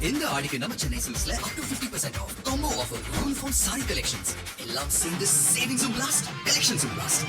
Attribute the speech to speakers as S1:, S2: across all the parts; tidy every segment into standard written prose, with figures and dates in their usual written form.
S1: இந்த ஆடிக்கு நம்ம Chennai சில்க்ஸ்ல up to 50% off combo offer uniform saree collections எல்லாம் சேர்ந்து savings blast collections blast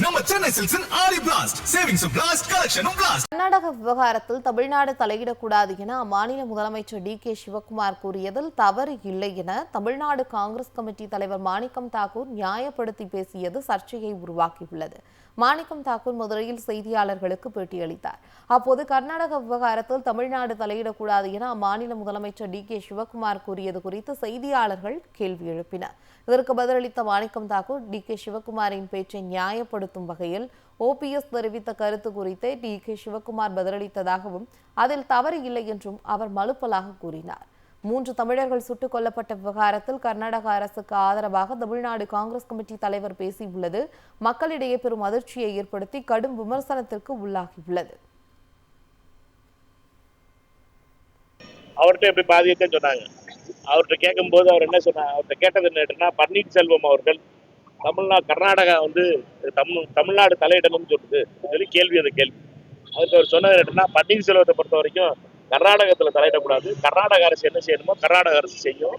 S1: நம்ம சென்னை சில்க்ஸின் ஆடி blast savings blast collection blast.
S2: Karnataka விவகாரத்தில் தமிழ்நாடு தலையிடக்கூடாது என அம்மாநில முதலமைச்சர் டி.கே. சிவக்குமார் கூறியதில் தவறு இல்லை என தமிழ்நாடு காங்கிரஸ் கமிட்டி தலைவர் மாணிக்கம் தாக்கூர் நியாயப்படுத்தி பேசியது சர்ச்சையை உருவாக்கியுள்ளது. மாணிக்கம் தாக்கூர் மதுரையில் செய்தியாளர்களுக்கு பேட்டியளித்தார். அப்போது கர்நாடக விவகாரத்தில் தமிழ்நாடு தலையிடக்கூடாது என அம்மாநில முதலமைச்சர் டி.கே. சிவக்குமார் கூறியது குறித்து செய்தியாளர்கள் கேள்வி எழுப்பினர். இதற்கு பதிலளித்த மாணிக்கம் தாக்கூர் டி.கே. சிவக்குமாரின் பேச்சை நியாயப்படுத்தும் வகையில் OPS தெரிவித்த கருத்து குறித்து டி.கே. சிவக்குமார் பதிலளித்ததாகவும் அதில் தவறு இல்லை என்றும் அவர் மலுப்பலாக கூறினார். 3 தமிழர்கள் சுட்டுக் கொல்லப்பட்ட விவகாரத்தில் கர்நாடக அரசுக்கு ஆதரவாக தமிழ்நாடு காங்கிரஸ் கமிட்டி தலைவர் பேசியுள்ளது மக்களிடையே பெரும் அதிர்ச்சியை ஏற்படுத்தி கடும் விமர்சனத்திற்கு உள்ளாகியுள்ளது.
S3: அவர்கிட்ட எப்படி பாதியத்தை சொன்னாங்க. அவர்கிட்ட கேட்கும்போது அவர் என்ன சொன்னார், அவர்கிட்ட கேட்டது என்னன்னா, பன்னீர்செல்வம் அவர்கள் கர்நாடகா தமிழ்நாடு தலையிடணும்னு சொல்லுது சொல்லி கேள்வி. அந்த கேள்வி அதுக்கு அவர் சொன்னது என்னன்னா, பன்னீர்செல்வத்தை பொறுத்த வரைக்கும் கர்நாடகத்துல தலையிடக்கூடாது, கர்நாடக அரசு என்ன செய்யணுமோ கர்நாடக அரசு செய்யும்,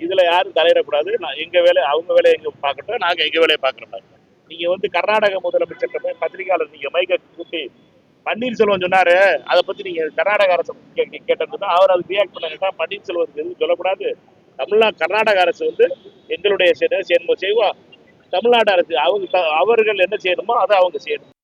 S3: இதுல யாரும் தலையிடக்கூடாது, எங்க வேலை அவங்க வேலையை எங்க பார்க்கட்டும், நாங்க எங்க வேலையை பார்க்கறோம். நீங்க கர்நாடக முதலமைச்சர் பத்திரிகையாளர் நீங்க மைக்க கூட்டி பன்னீர்செல்வம் சொன்னாரு, அதை பத்தி நீங்க கர்நாடக அரசு கேட்டதுன்னா அவர் அது ரியாக்ட் பண்ணா, பன்னீர்செல்வத்துக்கு எதுவும் சொல்லக்கூடாது, கர்நாடக அரசு எங்களுடைய செய்வோம், தமிழ்நாடு அரசு அவர்கள் என்ன செய்யணுமோ அதை அவங்க செய்யணும்.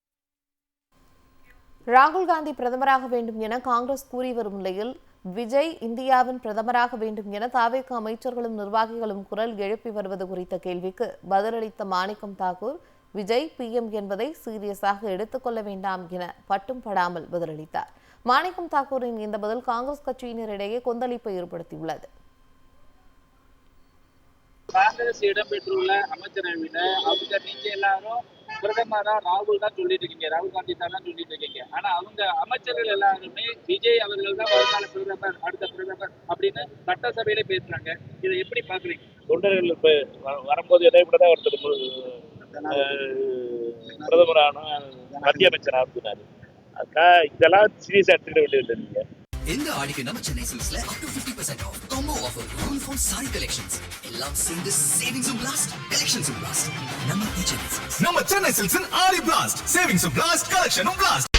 S2: ராகுல் காந்தி பிரதமராக வேண்டும் என காங்கிரஸ் கூறி வரும் நிலையில் விஜய் இந்தியாவின் பிரதமராக வேண்டும் என தாவேக அமைச்சர்களும் நிர்வாகிகளும் குரல் எழுப்பி வருவது குறித்த கேள்விக்கு பதிலளித்த மாணிக்கம் தாக்கூர் விஜய் PM என்பதை சீரியஸாக எடுத்துக்கொள்ள வேண்டாம் என பட்டும் படாமல் பதிலளித்தார். மாணிக்கம் தாக்கூரின் இந்த பதில் காங்கிரஸ் கட்சியினரிடையே கொந்தளிப்பை ஏற்படுத்தியுள்ளது.
S4: காங்கிரஸ் இடம்பெற்றுள்ள அமைச்சரவையில அவங்க நீங்க எல்லாரும் பிரதமரா ராகுல் தான் சொல்லிட்டு இருக்கீங்க, ராகுல் காந்தி தான் சொல்லிட்டு இருக்கீங்க. ஆனா அவங்க அமைச்சர்கள் எல்லாருமே விஜய் அவர்கள் தான் வருங்கால பிரதமர், அடுத்த பிரதமர் அப்படின்னு சட்டசபையில பேசுறாங்க. இதை எப்படி பாக்குறீங்க?
S3: தொண்டர்கள் இப்ப வரும்போது எதை விடதான் ஒருத்தர் பிரதமரான மத்திய அமைச்சர் ஆகுனாரு. அதுக்காக இதெல்லாம் சீரியஸா எடுத்துக்கிட வேண்டியது இல்லைங்க.
S1: இந்த ஆடிக்கு நம்ம Chennai சில்க்ஸ்ல up to 50% off combo offer uniform saree collections எல்லாம் சேர்ந்து savings blast collections blast நம்ம சென்னை சில்க்ஸின் ஆடி blast savings blast collection blast.